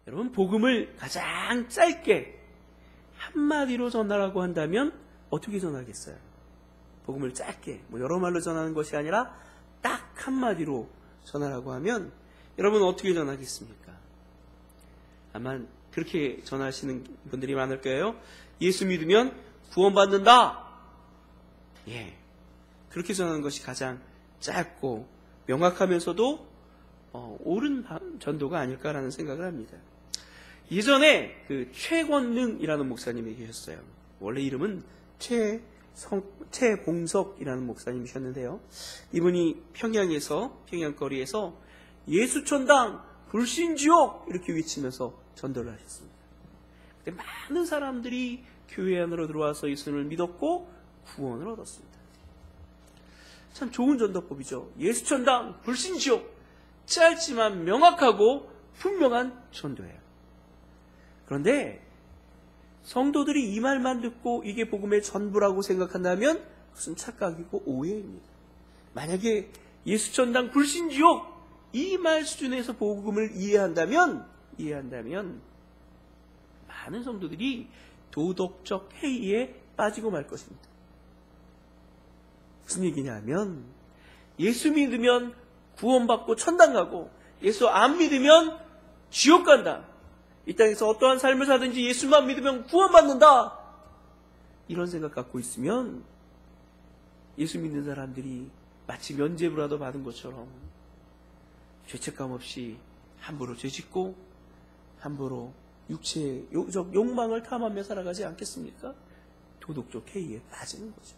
여러분, 복음을 가장 짧게 한마디로 전하라고 한다면 어떻게 전하겠어요? 복음을 짧게, 여러 말로 전하는 것이 아니라 딱 한마디로 전하라고 하면 여러분 어떻게 전하겠습니까? 아마 그렇게 전하시는 분들이 많을 거예요. 예수 믿으면 구원받는다. 예, 그렇게 전하는 것이 가장 짧고 명확하면서도 옳은 전도가 아닐까라는 생각을 합니다. 예전에 최권능이라는 목사님이 계셨어요. 원래 이름은 최봉석이라는 목사님이셨는데요. 이분이 평양거리에서 예수천당 불신지옥 이렇게 외치면서 전도를 하셨습니다. 그때 많은 사람들이 교회 안으로 들어와서 예수님을 믿었고 구원을 얻었습니다. 참 좋은 전도법이죠. 예수천당 불신지옥, 짧지만 명확하고 분명한 전도예요. 그런데 성도들이 이 말만 듣고 이게 복음의 전부라고 생각한다면 그것은 착각이고 오해입니다. 만약에 예수천당 불신지옥 이 말 수준에서 복음을 이해한다면 많은 성도들이 도덕적 해이에 빠지고 말 것입니다. 무슨 얘기냐면 예수 믿으면 구원받고 천당 가고 예수 안 믿으면 지옥 간다. 이 땅에서 어떠한 삶을 사든지 예수만 믿으면 구원받는다. 이런 생각 갖고 있으면 예수 믿는 사람들이 마치 면죄부라도 받은 것처럼 죄책감 없이 함부로 죄짓고 함부로 육체의 욕망을 탐하며 살아가지 않겠습니까? 도덕적 해이에 빠지는 거죠.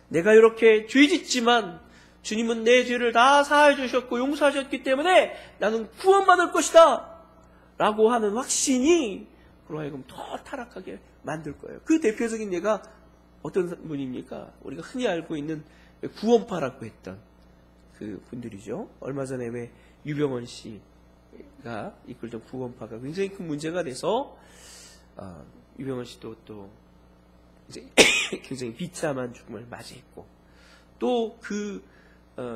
내가 이렇게 죄짓지만 주님은 내 죄를 다 사하여 주셨고 용서하셨기 때문에 나는 구원받을 것이다 라고 하는 확신이 그로 하여금 더 타락하게 만들 거예요. 그 대표적인 예가 어떤 분입니까? 우리가 흔히 알고 있는 구원파라고 했던 그 분들이죠. 얼마 전에 왜 유병원 씨가 이끌던 구원파가 굉장히 큰 문제가 돼서 유병원 씨도 또 이제 굉장히 비참한 죽음을 맞이했고 또 그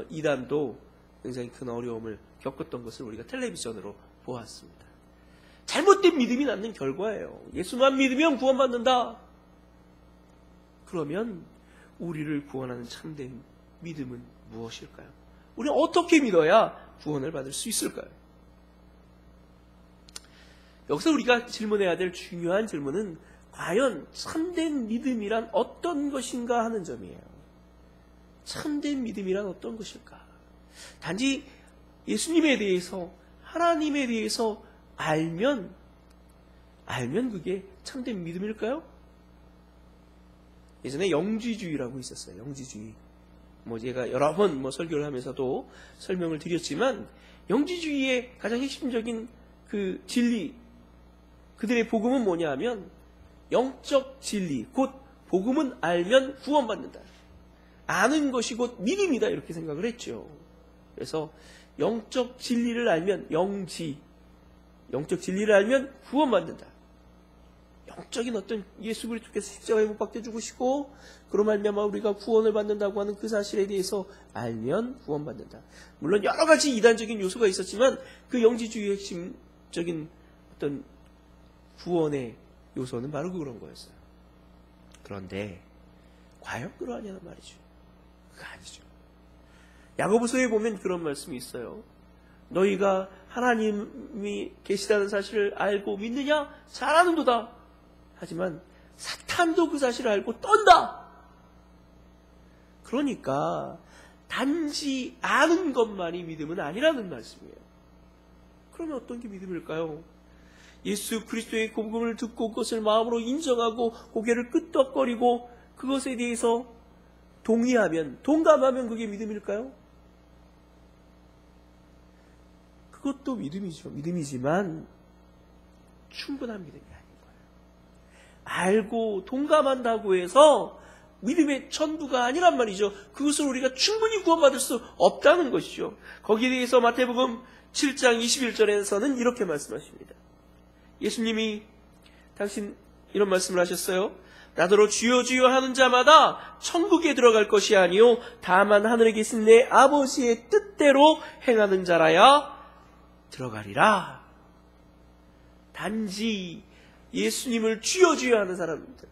이단도 굉장히 큰 어려움을 겪었던 것을 우리가 텔레비전으로 보았습니다. 잘못된 믿음이 낳는 결과예요. 예수만 믿으면 구원받는다. 그러면 우리를 구원하는 참된 믿음은 무엇일까요? 우리는 어떻게 믿어야 구원을 받을 수 있을까요? 여기서 우리가 질문해야 될 중요한 질문은 과연 참된 믿음이란 어떤 것인가 하는 점이에요. 참된 믿음이란 어떤 것일까? 단지 예수님에 대해서, 하나님에 대해서 알면 그게 참된 믿음일까요? 예전에 영지주의라고 있었어요. 영지주의. 제가 여러 번 설교를 하면서도 설명을 드렸지만 영지주의의 가장 핵심적인 그 진리, 그들의 복음은 뭐냐 하면 영적 진리, 곧 복음은 알면 구원받는다. 아는 것이 곧 믿음이다 이렇게 생각을 했죠. 그래서 영적 진리를 알면 영적 진리를 알면 구원받는다. 영적인 어떤 예수 그리스도께서 십자가에 못 박혀 죽으시고 그로 말미암아 우리가 구원을 받는다고 하는 그 사실에 대해서 알면 구원받는다. 물론 여러 가지 이단적인 요소가 있었지만 그 영지주의의 핵심적인 어떤 구원의 요소는 바로 그런 거였어요. 그런데 과연 그러하냐는 말이죠. 그거 아니죠. 야고보서에 보면 그런 말씀이 있어요. 너희가 하나님이 계시다는 사실을 알고 믿느냐? 잘하는도다. 하지만 사탄도 그 사실을 알고 떤다. 그러니까 단지 아는 것만이 믿음은 아니라는 말씀이에요. 그러면 어떤 게 믿음일까요? 예수 그리스도의 복음을 듣고 그것을 마음으로 인정하고 고개를 끄덕거리고 그것에 대해서 동감하면 그게 믿음일까요? 그것도 믿음이죠. 믿음이지만 충분한 믿음이 아닌 거예요. 알고 동감한다고 해서 믿음의 전부가 아니란 말이죠. 그것을 우리가 충분히 구원받을 수 없다는 것이죠. 거기에 대해서 마태복음 7장 21절에서는 이렇게 말씀하십니다. 예수님이 당신 이런 말씀을 하셨어요. 나더러 주여 주여 하는 자마다 천국에 들어갈 것이 아니요 다만 하늘에 계신 내 아버지의 뜻대로 행하는 자라야 들어가리라. 단지 예수님을 주여 주여 하는 사람입니다.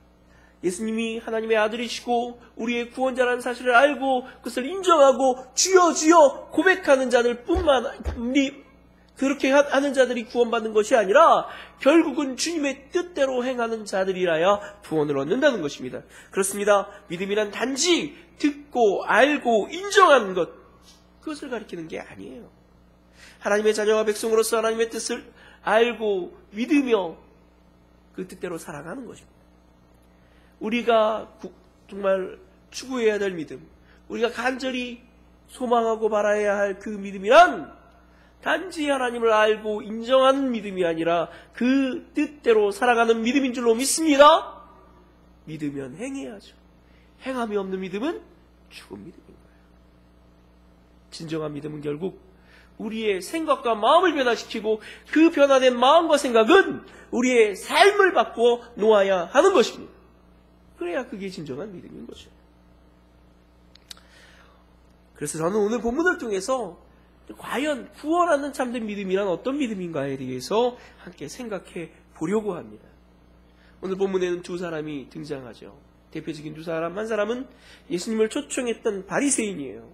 예수님이 하나님의 아들이시고 우리의 구원자라는 사실을 알고 그것을 인정하고 주여 주여 고백하는 자들 그렇게 하는 자들이 구원받는 것이 아니라 결국은 주님의 뜻대로 행하는 자들이라야 구원을 얻는다는 것입니다. 그렇습니다. 믿음이란 단지 듣고 알고 인정하는 것, 그것을 가리키는 게 아니에요. 하나님의 자녀와 백성으로서 하나님의 뜻을 알고 믿으며 그 뜻대로 살아가는 것입니다. 우리가 정말 추구해야 될 믿음, 우리가 간절히 소망하고 바라야 할 그 믿음이란 단지 하나님을 알고 인정하는 믿음이 아니라 그 뜻대로 살아가는 믿음인 줄로 믿습니다. 믿으면 행해야죠. 행함이 없는 믿음은 죽은 믿음인 거예요. 진정한 믿음은 결국 우리의 생각과 마음을 변화시키고 그 변화된 마음과 생각은 우리의 삶을 바꾸어 놓아야 하는 것입니다. 그래야 그게 진정한 믿음인 거죠. 그래서 저는 오늘 본문을 통해서 과연 구원하는 참된 믿음이란 어떤 믿음인가에 대해서 함께 생각해 보려고 합니다. 오늘 본문에는 두 사람이 등장하죠. 대표적인 두 사람, 한 사람은 예수님을 초청했던 바리새인이에요.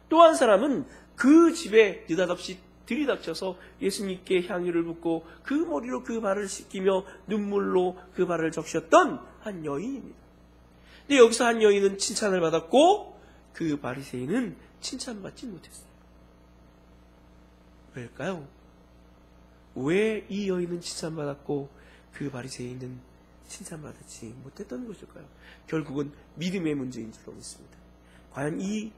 또 한 사람은 그 집에 느닷없이 들이닥쳐서 예수님께 향유를 붓고 그 머리로 그 발을 씻기며 눈물로 그 발을 적셨던 한 여인입니다. 근데 여기서 한 여인은 칭찬을 받았고 그 바리새인은 칭찬받지 못했어요. 왜일까요? 왜 이 여인은 칭찬받았고 그 바리새인은 칭찬받지 못했던 것일까요? 결국은 믿음의 문제인 줄로 믿습니다. 과연 이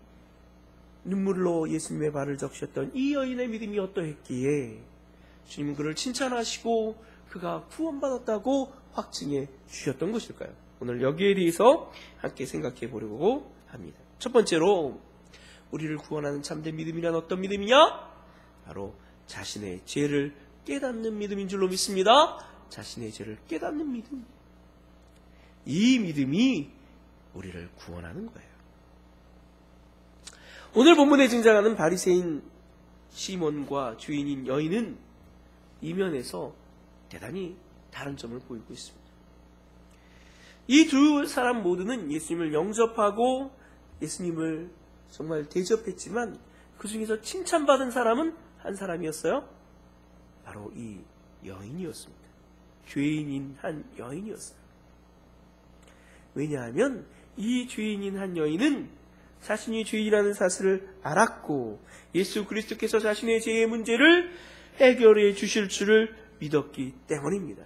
눈물로 예수님의 발을 적셨던 이 여인의 믿음이 어떠했기에 주님은 그를 칭찬하시고 그가 구원받았다고 확증해 주셨던 것일까요? 오늘 여기에 대해서 함께 생각해 보려고 합니다. 첫 번째로 우리를 구원하는 참된 믿음이란 어떤 믿음이냐? 바로 자신의 죄를 깨닫는 믿음인 줄로 믿습니다. 자신의 죄를 깨닫는 믿음. 이 믿음이 우리를 구원하는 거예요. 오늘 본문에 등장하는 바리새인 시몬과 주인인 여인은 이면에서 대단히 다른 점을 보이고 있습니다. 이 두 사람 모두는 예수님을 영접하고 예수님을 정말 대접했지만 그 중에서 칭찬받은 사람은 한 사람이었어요. 바로 이 여인이었습니다. 죄인인 한 여인이었어요. 왜냐하면 이 죄인인 한 여인은 자신이 죄인이라는 사실을 알았고 예수 그리스도께서 자신의 죄의 문제를 해결해 주실 줄을 믿었기 때문입니다.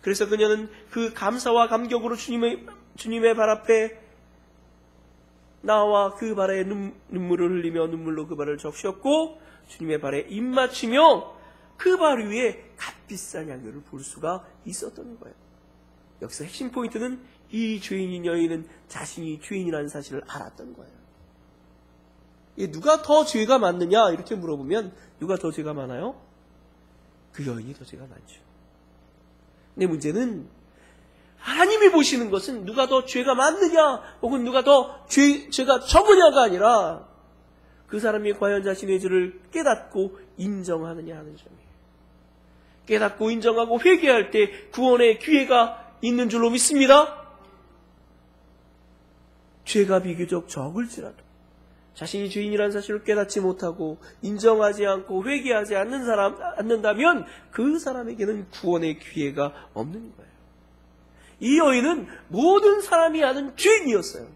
그래서 그녀는 그 감사와 감격으로 주님의 발 앞에 나와 그 발에 눈물을 흘리며 눈물로 그 발을 적셨고 주님의 발에 입 맞추며 그 발 위에 값비싼 향유를 볼 수가 있었던 거예요. 여기서 핵심 포인트는 이 죄인인 여인은 자신이 죄인이라는 사실을 알았던 거예요. 누가 더 죄가 많느냐 이렇게 물어보면 누가 더 죄가 많아요? 그 여인이 더 죄가 많죠. 근데 문제는 하나님이 보시는 것은 누가 더 죄가 많느냐 혹은 누가 더 죄가 적으냐가 아니라 그 사람이 과연 자신의 죄를 깨닫고 인정하느냐 하는 점이에요. 깨닫고 인정하고 회개할 때 구원의 기회가 있는 줄로 믿습니다. 죄가 비교적 적을지라도 자신이 죄인이라는 사실을 깨닫지 못하고 인정하지 않고 회개하지 않는다면 그 사람에게는 구원의 기회가 없는 거예요. 이 여인은 모든 사람이 아는 죄인이었어요.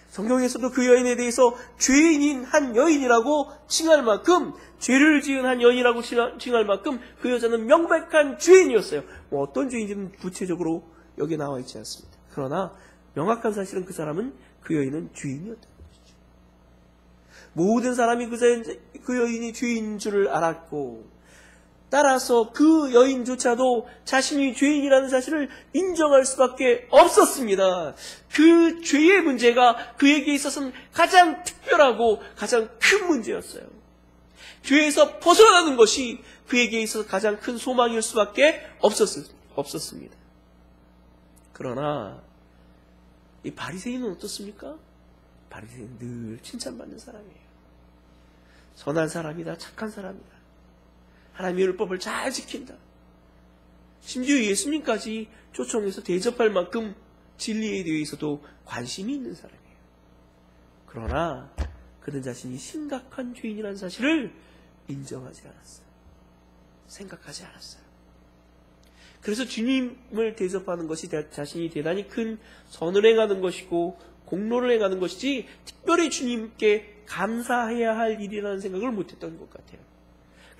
성경에서도 그 여인에 대해서 죄인인 한 여인이라고 칭할 만큼, 죄를 지은 한 여인이라고 칭할 만큼 그 여자는 명백한 죄인이었어요. 어떤 죄인인지는 구체적으로 여기 나와 있지 않습니다. 그러나 명확한 사실은 그 사람은, 그 여인은 죄인이었던 것이죠. 모든 사람이 그 여인이 죄인인 줄을 알았고, 따라서 그 여인조차도 자신이 죄인이라는 사실을 인정할 수밖에 없었습니다. 그 죄의 문제가 그에게 있어서는 가장 특별하고 가장 큰 문제였어요. 죄에서 벗어나는 것이 그에게 있어서 가장 큰 소망일 수밖에 없었습니다. 그러나 이 바리새인은 어떻습니까? 바리새인은 늘 칭찬받는 사람이에요. 선한 사람이다, 착한 사람이다, 하나님의 율법을 잘 지킨다, 심지어 예수님까지 초청해서 대접할 만큼 진리에 대해서도 관심이 있는 사람이에요. 그러나 그는 자신이 심각한 죄인이라는 사실을 인정하지 않았어요. 생각하지 않았어요. 그래서 주님을 대접하는 것이 자신이 대단히 큰 선을 행하는 것이고 공로를 행하는 것이지 특별히 주님께 감사해야 할 일이라는 생각을 못했던 것 같아요.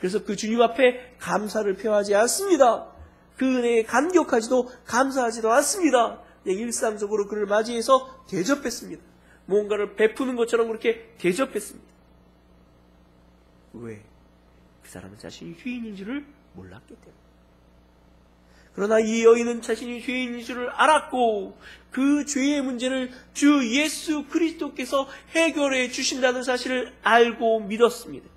그래서 그 주님 앞에 감사를 표하지 않습니다. 그 은혜에 감격하지도 감사하지도 않습니다. 그냥 일상적으로 그를 맞이해서 대접했습니다. 뭔가를 베푸는 것처럼 그렇게 대접했습니다. 왜? 그 사람은 자신이 죄인인 줄을 몰랐기 때문에. 그러나 이 여인은 자신이 죄인인 줄을 알았고 그 죄의 문제를 주 예수 그리스도께서 해결해 주신다는 사실을 알고 믿었습니다.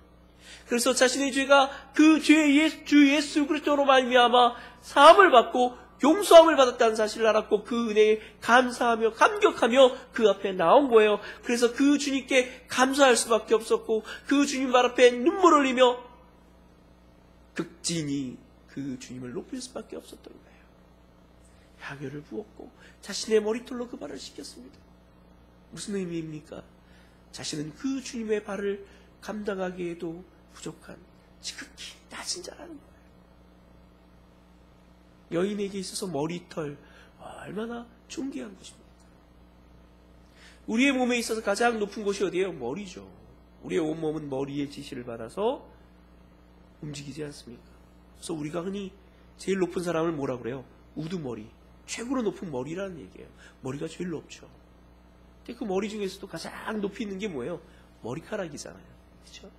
그래서 자신의 죄가 그 죄의 주 예수 그리스도로 말미암아 사함을 받고 용서함을 받았다는 사실을 알았고 그 은혜에 감사하며 감격하며 그 앞에 나온 거예요. 그래서 그 주님께 감사할 수밖에 없었고 그 주님 발 앞에 눈물 흘리며 극진히 그 주님을 높일 수밖에 없었던 거예요. 향유를 부었고 자신의 머리털로 그 발을 씻겼습니다. 무슨 의미입니까? 자신은 그 주님의 발을 감당하기에도 부족한 지극히 낮은 자라는 거예요. 여인에게 있어서 머리털 얼마나 존귀한 것입니까? 우리의 몸에 있어서 가장 높은 곳이 어디예요? 머리죠. 우리의 온몸은 머리의 지시를 받아서 움직이지 않습니까? 그래서 우리가 흔히 제일 높은 사람을 뭐라 그래요? 우두머리. 최고로 높은 머리라는 얘기예요. 머리가 제일 높죠. 근데 그 머리 중에서도 가장 높이 있는 게 뭐예요? 머리카락이잖아요. 그렇죠?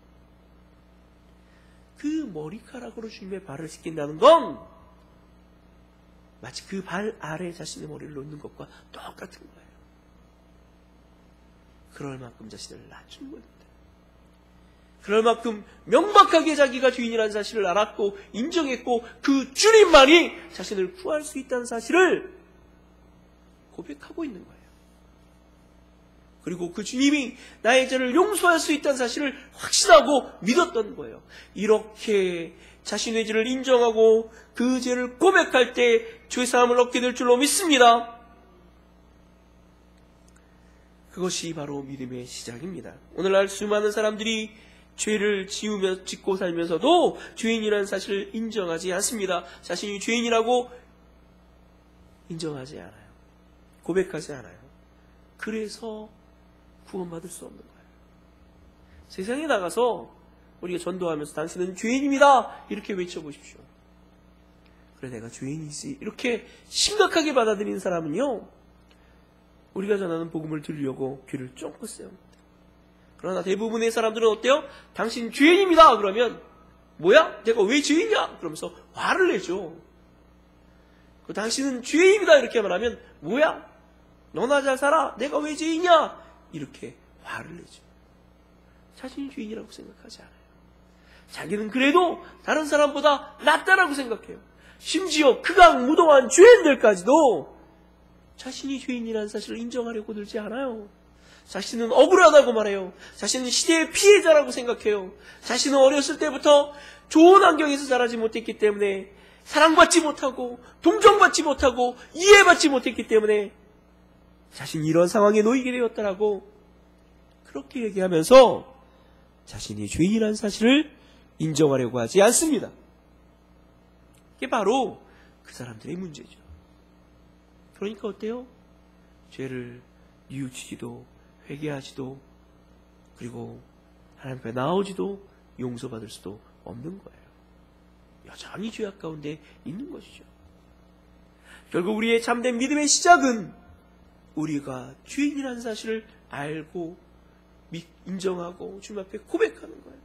그 머리카락으로 주님의 발을 씻긴다는 건 마치 그 발 아래 자신의 머리를 놓는 것과 똑같은 거예요. 그럴 만큼 자신을 낮춘 겁니다. 그럴 만큼 명백하게 자기가 주인이라는 사실을 알았고 인정했고 그 주님만이 자신을 구할 수 있다는 사실을 고백하고 있는 거예요. 그리고 그 주님이 나의 죄를 용서할 수 있다는 사실을 확신하고 믿었던 거예요. 이렇게 자신의 죄를 인정하고 그 죄를 고백할 때 죄사함을 얻게 될 줄로 믿습니다. 그것이 바로 믿음의 시작입니다. 오늘날 수많은 사람들이 죄를 짓고 살면서도 죄인이라는 사실을 인정하지 않습니다. 자신이 죄인이라고 인정하지 않아요. 고백하지 않아요. 그래서 구원받을 수 없는 거예요. 세상에 나가서 우리가 전도하면서 당신은 죄인입니다 이렇게 외쳐보십시오. 그래 내가 죄인이지 이렇게 심각하게 받아들이는 사람은요 우리가 전하는 복음을 들으려고 귀를 쫑긋 세웁니다. 그러나 대부분의 사람들은 어때요? 당신 죄인입니다 그러면 뭐야? 내가 왜 죄인이야? 그러면서 화를 내죠. 당신은 죄인이다 이렇게 말하면 뭐야? 너나 잘 살아 내가 왜 죄인이야? 이렇게 화를 내죠. 자신이 죄인이라고 생각하지 않아요. 자기는 그래도 다른 사람보다 낫다라고 생각해요. 심지어 극악무도한 죄인들까지도 자신이 죄인이라는 사실을 인정하려고 들지 않아요. 자신은 억울하다고 말해요. 자신은 시대의 피해자라고 생각해요. 자신은 어렸을 때부터 좋은 환경에서 자라지 못했기 때문에 사랑받지 못하고 동정받지 못하고 이해받지 못했기 때문에 자신이 이런 상황에 놓이게 되었다라고 그렇게 얘기하면서 자신이 죄인이라는 사실을 인정하려고 하지 않습니다. 이게 바로 그 사람들의 문제죠. 그러니까 어때요? 죄를 뉘우치지도 회개하지도 그리고 하나님 앞에 나오지도 용서받을 수도 없는 거예요. 여전히 죄악 가운데 있는 것이죠. 결국 우리의 참된 믿음의 시작은 우리가 죄인이라는 사실을 알고 인정하고 주님 앞에 고백하는 거예요.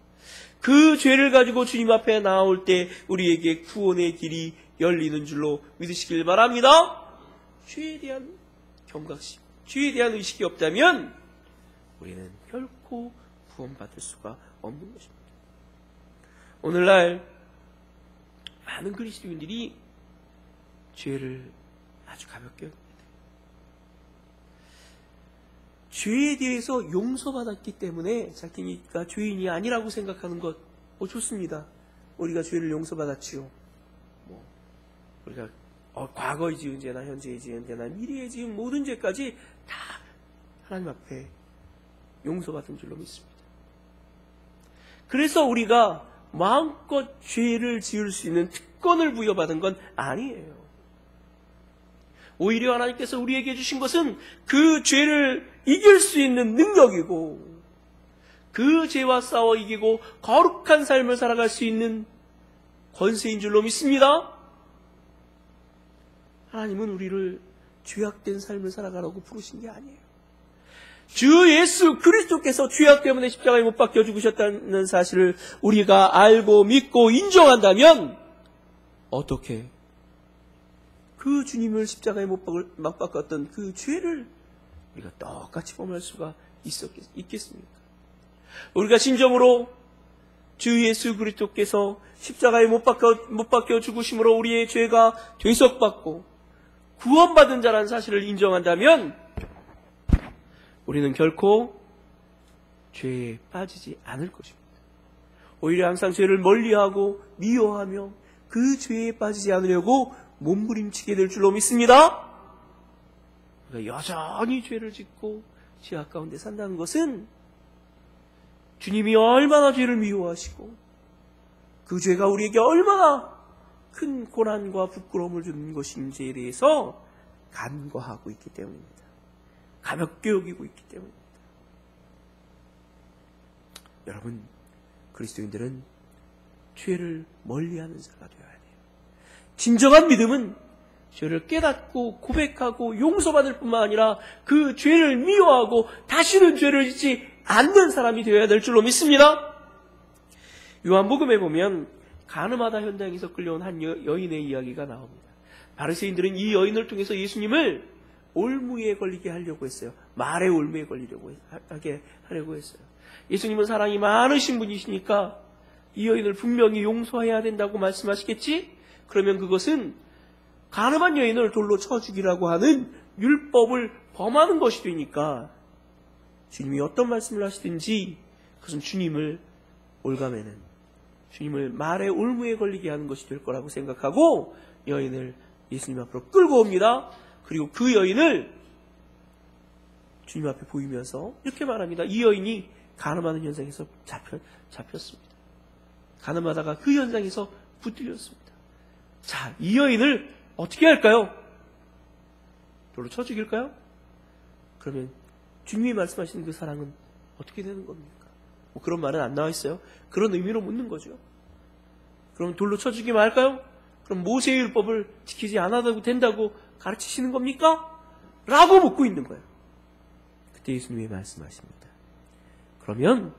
그 죄를 가지고 주님 앞에 나올 때 우리에게 구원의 길이 열리는 줄로 믿으시길 바랍니다. 죄에 대한 경각심, 죄에 대한 의식이 없다면 우리는 결코 구원받을 수가 없는 것입니다. 오늘날 많은 그리스도인들이 죄를 아주 가볍게 여깁니다. 죄에 대해서 용서받았기 때문에 자기가 죄인이 아니라고 생각하는 것 좋습니다. 우리가 죄를 용서받았지요. 우리가 과거에 지은 죄나 현재에 지은 죄나 미래에 지은 모든 죄까지 다 하나님 앞에 용서받은 줄로 믿습니다. 그래서 우리가 마음껏 죄를 지을 수 있는 특권을 부여받은 건 아니에요. 오히려 하나님께서 우리에게 주신 것은 그 죄를 이길 수 있는 능력이고, 그 죄와 싸워 이기고 거룩한 삶을 살아갈 수 있는 권세인 줄로 믿습니다. 하나님은 우리를 죄악된 삶을 살아가라고 부르신 게 아니에요. 주 예수 그리스도께서 죄악 때문에 십자가에 못 박혀 죽으셨다는 사실을 우리가 알고 믿고 인정한다면 어떻게 그 주님을 십자가에 못 박았던 그 죄를 우리가 똑같이 범할 수가 있겠습니까? 우리가 진정으로 주 예수 그리스도께서 십자가에 못 박혀 죽으심으로 우리의 죄가 대속받고 구원받은 자라는 사실을 인정한다면 우리는 결코 죄에 빠지지 않을 것입니다. 오히려 항상 죄를 멀리하고 미워하며 그 죄에 빠지지 않으려고 몸부림치게 될 줄로 믿습니다. 우리가 여전히 죄를 짓고 죄악 가운데 산다는 것은 주님이 얼마나 죄를 미워하시고 그 죄가 우리에게 얼마나 큰 고난과 부끄러움을 주는 것인지에 대해서 간과하고 있기 때문입니다. 가볍게 여기고 있기 때문입니다. 여러분, 그리스도인들은 죄를 멀리하는 자가 되어야 돼요. 진정한 믿음은 죄를 깨닫고 고백하고 용서받을 뿐만 아니라 그 죄를 미워하고 다시는 죄를 짓지 않는 사람이 되어야 될 줄로 믿습니다. 요한복음에 보면 가늠하다 현장에서 끌려온 한 여인의 이야기가 나옵니다. 바리새인들은 이 여인을 통해서 예수님을 올무에 걸리게 하려고 했어요. 말의 올무에 걸리려고 하려고 했어요. 예수님은 사랑이 많으신 분이시니까 이 여인을 분명히 용서해야 된다고 말씀하시겠지? 그러면 그것은 가늠한 여인을 돌로 쳐 죽이라고 하는 율법을 범하는 것이 되니까 주님이 어떤 말씀을 하시든지 그것은 주님을 올가매는, 주님을 말의 올무에 걸리게 하는 것이 될 거라고 생각하고 여인을 예수님 앞으로 끌고 옵니다. 그리고 그 여인을 주님 앞에 보이면서 이렇게 말합니다. 이 여인이 가늠하는 현장에서 잡혔습니다. 가늠하다가 그 현장에서 붙들렸습니다. 자, 이 여인을 어떻게 할까요? 돌로 쳐 죽일까요? 그러면 주님이 말씀하시는 그 사랑은 어떻게 되는 겁니까? 뭐 그런 말은 안 나와 있어요. 그런 의미로 묻는 거죠. 그럼 돌로 쳐 죽이면 할까요? 그럼 모세의 율법을 지키지 않아도 된다고 가르치시는 겁니까? 라고 묻고 있는 거예요. 그때 예수님이 말씀하십니다. 그러면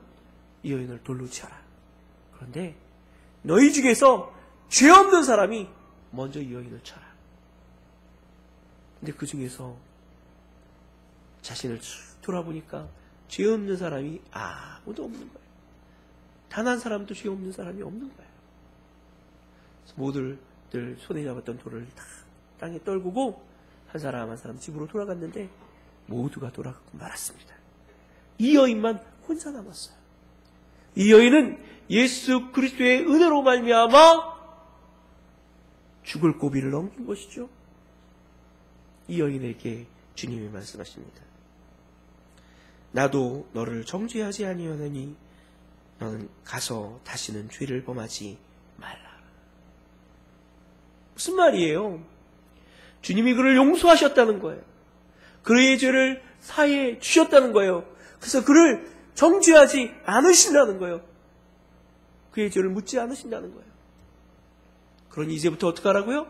이 여인을 돌로 치어라. 그런데 너희 중에서 죄 없는 사람이 먼저 이 여인을 쳐라. 근데 그 중에서 자신을 돌아보니까 죄 없는 사람이 아무도 없는 거예요. 단 한 사람도 죄 없는 사람이 없는 거예요. 모두들 손에 잡았던 돌을 다 땅에 떨구고 한 사람 한 사람 집으로 돌아갔는데 모두가 돌아가고 말았습니다. 이 여인만 혼자 남았어요. 이 여인은 예수 그리스도의 은혜로 말미암아 죽을 고비를 넘긴 것이죠. 이 여인에게 주님이 말씀하십니다. 나도 너를 정죄하지 아니하노니 너는 가서 다시는 죄를 범하지 말라. 무슨 말이에요? 주님이 그를 용서하셨다는 거예요. 그의 죄를 사해 주셨다는 거예요. 그래서 그를 정죄하지 않으신다는 거예요. 그의 죄를 묻지 않으신다는 거예요. 그러니 이제부터 어떻게 하라고요?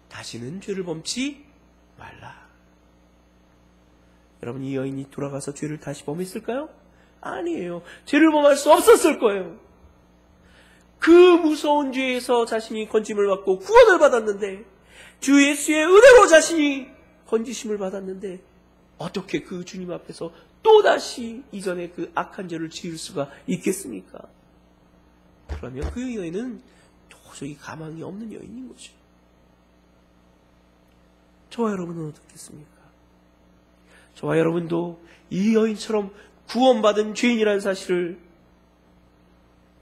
다시는 죄를 범치 말라. 여러분, 이 여인이 돌아가서 죄를 다시 범했을까요? 아니에요. 죄를 범할 수 없었을 거예요. 그 무서운 죄에서 자신이 건짐을 받고 구원을 받았는데, 주 예수의 은혜로 자신이 건지심을 받았는데 어떻게 그 주님 앞에서 또다시 이전에 그 악한 죄를 지을 수가 있겠습니까? 그러면 그 여인은 도저히 가망이 없는 여인인 거죠. 저와 여러분은 어떻겠습니까? 저와 여러분도 이 여인처럼 구원받은 죄인이라는 사실을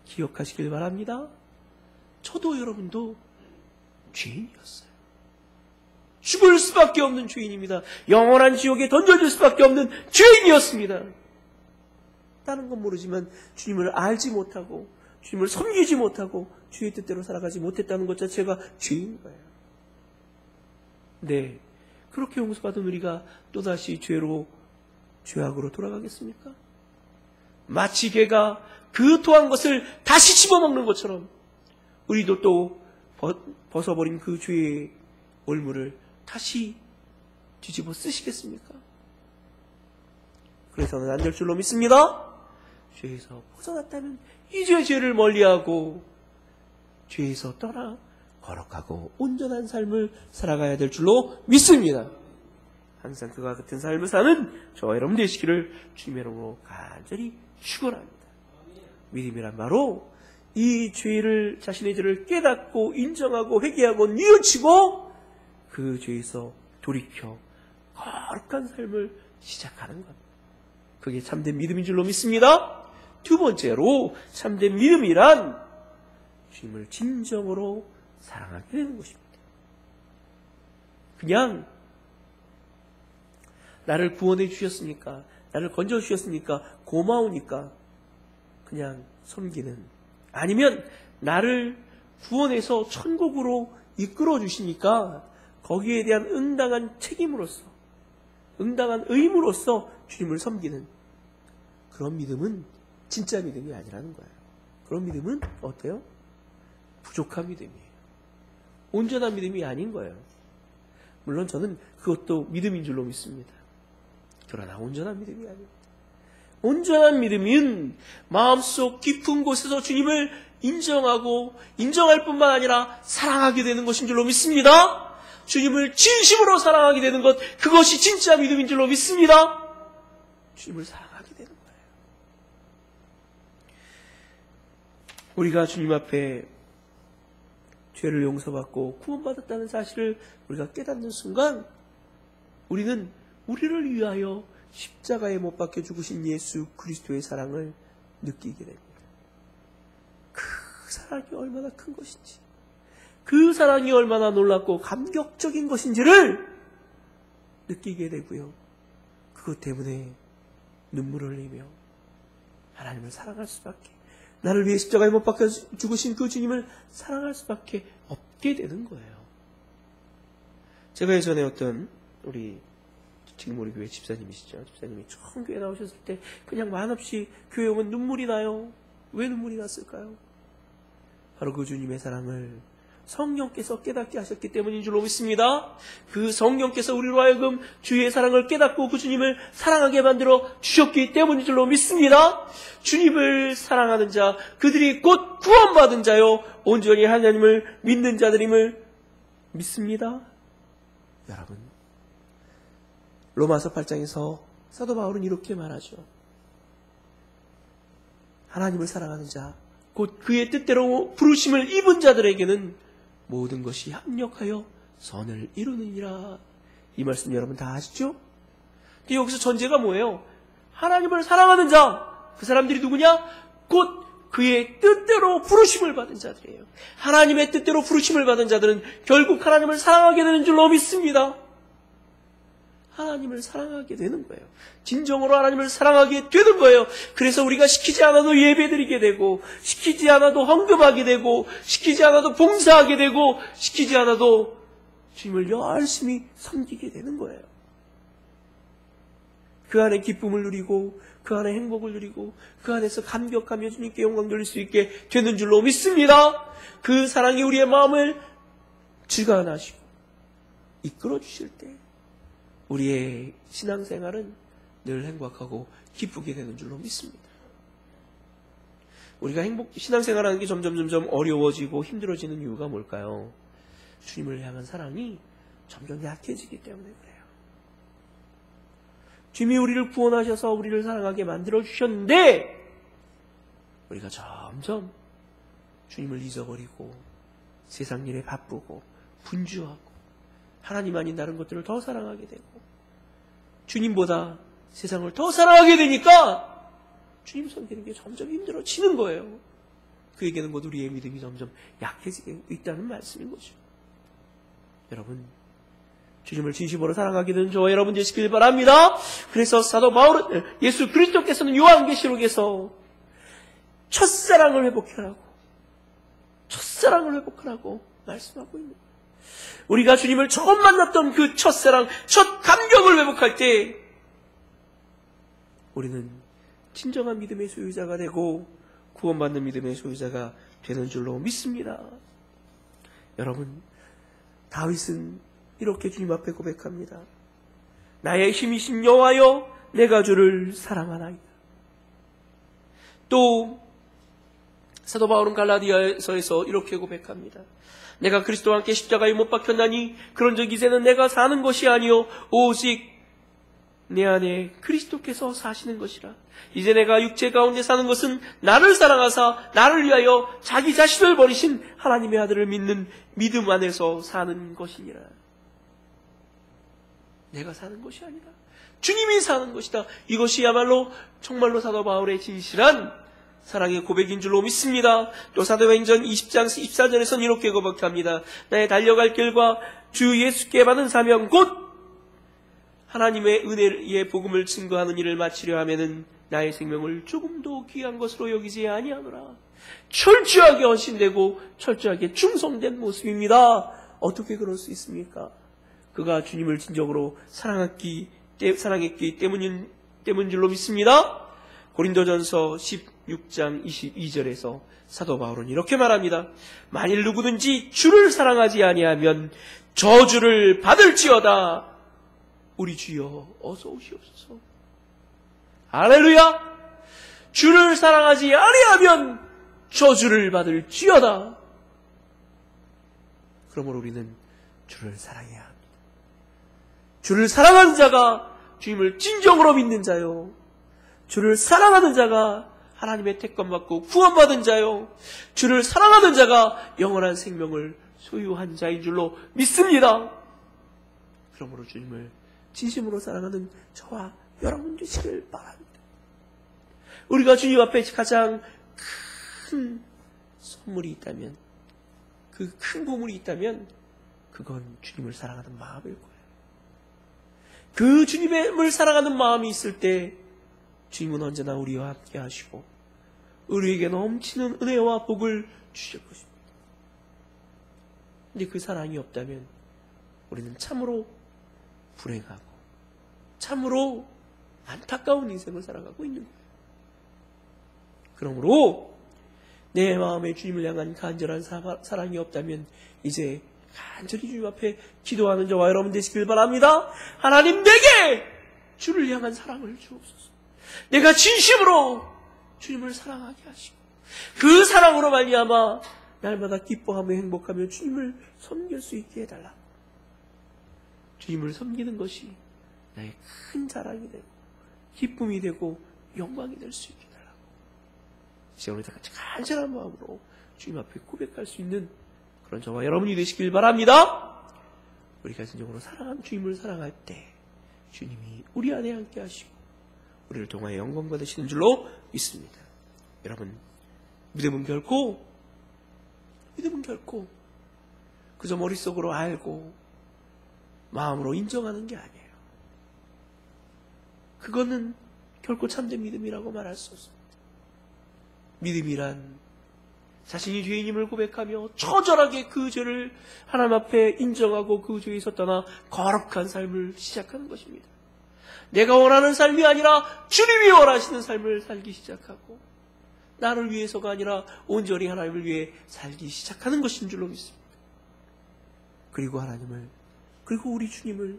기억하시길 바랍니다. 저도 여러분도 죄인이었어요. 죽을 수밖에 없는 죄인입니다. 영원한 지옥에 던져질 수밖에 없는 죄인이었습니다. 다른 건 모르지만 주님을 알지 못하고 주님을 섬기지 못하고 주의 뜻대로 살아가지 못했다는 것 자체가 죄인 거예요. 네, 그렇게 용서받은 우리가 또다시 죄악으로 돌아가겠습니까? 마치 개가 그 토한 것을 다시 집어먹는 것처럼 우리도 또 벗어버린 그 죄의 올무를 다시 뒤집어 쓰시겠습니까? 그래서는 안 될 줄로 믿습니다. 죄에서 벗어났다면 이제 죄를 멀리하고 죄에서 떠나 거룩하고 온전한 삶을 살아가야 될 줄로 믿습니다. 항상 그와 같은 삶을 사는 저와 여러분 되시기를 주님의 이름으로 간절히 축원합니다. 믿음이란 바로 이 죄를, 자신의 죄를 깨닫고 인정하고 회개하고 뉘우치고 그 죄에서 돌이켜 거룩한 삶을 시작하는 것. 그게 참된 믿음인 줄로 믿습니다. 두 번째로 참된 믿음이란 주님을 진정으로 사랑하게 되는 것입니다. 그냥 나를 구원해 주셨으니까, 나를 건져 주셨으니까, 고마우니까 그냥 섬기는, 아니면 나를 구원해서 천국으로 이끌어 주시니까 거기에 대한 응당한 책임으로서, 응당한 의무로서 주님을 섬기는 그런 믿음은 진짜 믿음이 아니라는 거예요. 그런 믿음은 어때요? 부족한 믿음이에요. 온전한 믿음이 아닌 거예요. 물론 저는 그것도 믿음인 줄로 믿습니다. 그러나 온전한 믿음이 아닙니다. 온전한 믿음은 마음속 깊은 곳에서 주님을 인정하고 인정할 뿐만 아니라 사랑하게 되는 것인 줄로 믿습니다. 주님을 진심으로 사랑하게 되는 것, 그것이 진짜 믿음인 줄로 믿습니다. 주님을 사랑하게 되는 거예요. 우리가 주님 앞에 죄를 용서받고 구원받았다는 사실을 우리가 깨닫는 순간 우리는 우리를 위하여 십자가에 못 박혀 죽으신 예수 그리스도의 사랑을 느끼게 됩니다. 그 사랑이 얼마나 큰 것인지, 그 사랑이 얼마나 놀랍고 감격적인 것인지를 느끼게 되고요. 그것 때문에 눈물을 흘리며 하나님을 사랑할 수밖에, 나를 위해 십자가에 못 박혀 죽으신 그 주님을 사랑할 수밖에 없게 되는 거예요. 제가 예전에 어떤 지금 우리 교회 집사님이시죠. 집사님이 처음 교회 나오셨을 때 그냥 만없이 교회 오면 눈물이 나요. 왜 눈물이 났을까요? 바로 그 주님의 사랑을 성령께서 깨닫게 하셨기 때문인 줄로 믿습니다. 그 성령께서 우리로 하여금 주의 사랑을 깨닫고 그 주님을 사랑하게 만들어 주셨기 때문인 줄로 믿습니다. 주님을 사랑하는 자, 그들이 곧 구원받은 자요 온전히 하나님을 믿는 자들임을 믿습니다. 여러분, 로마서 8장에서 사도 바울은 이렇게 말하죠. 하나님을 사랑하는 자, 곧 그의 뜻대로 부르심을 입은 자들에게는 모든 것이 합력하여 선을 이루느니라. 이 말씀 여러분 다 아시죠? 근데 여기서 전제가 뭐예요? 하나님을 사랑하는 자, 그 사람들이 누구냐? 곧 그의 뜻대로 부르심을 받은 자들이에요. 하나님의 뜻대로 부르심을 받은 자들은 결국 하나님을 사랑하게 되는 줄로 믿습니다. 하나님을 사랑하게 되는 거예요. 진정으로 하나님을 사랑하게 되는 거예요. 그래서 우리가 시키지 않아도 예배드리게 되고, 시키지 않아도 헌금하게 되고, 시키지 않아도 봉사하게 되고, 시키지 않아도 주님을 열심히 섬기게 되는 거예요. 그 안에 기쁨을 누리고, 그 안에 행복을 누리고, 그 안에서 감격하며 주님께 영광 돌릴 수 있게 되는 줄로 믿습니다. 그 사랑이 우리의 마음을 주관하시고 이끌어 주실 때 우리의 신앙생활은 늘 행복하고 기쁘게 되는 줄로 믿습니다. 우리가 신앙생활하는 게 점점 어려워지고 힘들어지는 이유가 뭘까요? 주님을 향한 사랑이 점점 약해지기 때문에 그래요. 주님이 우리를 구원하셔서 우리를 사랑하게 만들어주셨는데 우리가 점점 주님을 잊어버리고 세상 일에 바쁘고 분주하고 하나님 아닌 다른 것들을 더 사랑하게 되고 주님보다 세상을 더 사랑하게 되니까 주님 섬기는 게 점점 힘들어지는 거예요. 그 얘기는 곧 우리의 믿음이 점점 약해지고 있다는 말씀인 거죠. 여러분, 주님을 진심으로 사랑하게 되는 저와 여러분 되시길 바랍니다. 그래서 사도 바울은, 예수 그리스도께서는 요한계시록에서 첫사랑을 회복하라고 말씀하고 있는 거예요. 우리가 주님을 처음 만났던 그 첫사랑, 첫 감격을 회복할 때 우리는 진정한 믿음의 소유자가 되고 구원받는 믿음의 소유자가 되는 줄로 믿습니다. 여러분, 다윗은 이렇게 주님 앞에 고백합니다. 나의 힘이신 여호와여, 내가 주를 사랑하나이다. 또 사도 바울은 갈라디아서에서 이렇게 고백합니다. 내가 그리스도와 함께 십자가에 못 박혔나니 그런즉 이제는 내가 사는 것이 아니요 오직 내 안에 그리스도께서 사시는 것이라. 이제 내가 육체 가운데 사는 것은 나를 사랑하사 나를 위하여 자기 자신을 버리신 하나님의 아들을 믿는 믿음 안에서 사는 것이니라. 내가 사는 것이 아니라 주님이 사는 것이다. 이것이야말로 정말로 사도 바울의 진실한 사랑의 고백인 줄로 믿습니다. 또 사도행전 20장 14절에서는 이렇게 고백합니다. 나의 달려갈 길과 주 예수께 받은 사명 곧 하나님의 은혜의 복음을 증거하는 일을 마치려 하면은 나의 생명을 조금도 귀한 것으로 여기지 아니하노라. 철저하게 헌신되고 철저하게 충성된 모습입니다. 어떻게 그럴 수 있습니까? 그가 주님을 진정으로 사랑했기 때문인 줄로 믿습니다. 고린도전서 16장 22절에서 사도 바울은 이렇게 말합니다. 만일 누구든지 주를 사랑하지 아니하면 저주를 받을지어다. 우리 주여 어서 오시옵소서. 할렐루야. 주를 사랑하지 아니하면 저주를 받을지어다. 그러므로 우리는 주를 사랑해야 합니다. 주를 사랑하는 자가 주님을 진정으로 믿는 자요, 주를 사랑하는 자가 하나님의 택감받고 구원받은 자요, 주를 사랑하는 자가 영원한 생명을 소유한 자인 줄로 믿습니다. 그러므로 주님을 진심으로 사랑하는 저와 여러분 되시길 바랍니다. 우리가 주님 앞에 가장 큰 선물이 있다면, 그 큰 보물이 있다면 그건 주님을 사랑하는 마음일 거예요. 그 주님을 사랑하는 마음이 있을 때 주님은 언제나 우리와 함께 하시고 우리에게 넘치는 은혜와 복을 주실 것입니다. 근데 그 사랑이 없다면 우리는 참으로 불행하고 참으로 안타까운 인생을 살아가고 있는 거예요. 그러므로 내 마음에 주님을 향한 간절한 사랑이 없다면 이제 간절히 주님 앞에 기도하는 저와 여러분 되시길 바랍니다. 하나님, 내게 주를 향한 사랑을 주옵소서. 내가 진심으로 주님을 사랑하게 하시고 그 사랑으로 말미암아 날마다 기뻐하며 행복하며 주님을 섬길 수 있게 해달라. 주님을 섬기는 것이 나의 큰 자랑이 되고 기쁨이 되고 영광이 될 수 있게 해달라고. 이제 오늘 다 같이 간절한 마음으로 주님 앞에 고백할 수 있는 그런 저와 여러분이 되시길 바랍니다. 우리가 진정으로 사랑하는 주님을 사랑할 때 주님이 우리 안에 함께 하시고 우리를 통하여 영광 받으시는 줄로 믿습니다. 여러분, 믿음은 결코 그저 머릿속으로 알고 마음으로 인정하는 게 아니에요. 그거는 결코 참된 믿음이라고 말할 수 없습니다. 믿음이란 자신이 죄인임을 고백하며 처절하게 그 죄를 하나님 앞에 인정하고 그 죄에서 떠나 거룩한 삶을 시작하는 것입니다. 내가 원하는 삶이 아니라 주님이 원하시는 삶을 살기 시작하고 나를 위해서가 아니라 온전히 하나님을 위해 살기 시작하는 것인 줄로 믿습니다. 그리고 하나님을, 그리고 우리 주님을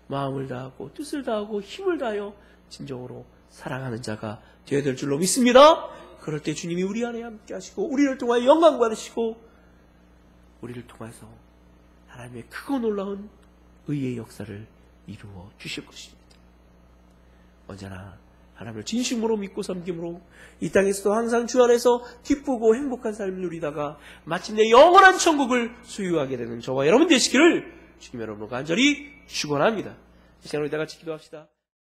마음을 다하고 뜻을 다하고 힘을 다하여 진정으로 사랑하는 자가 되어야 될 줄로 믿습니다. 그럴 때 주님이 우리 안에 함께 하시고 우리를 통하여 영광 받으시고 우리를 통해서 하나님의 크고 놀라운 의의 역사를 이루어 주실 것입니다. 언제나 하나님을 진심으로 믿고 섬김으로 이 땅에서도 항상 주 안에서 기쁘고 행복한 삶을 누리다가 마침내 영원한 천국을 소유하게 되는 저와 여러분 되시기를 주님 여러분과 간절히 축원합니다. 이 시간으로 다 같이 기도합시다.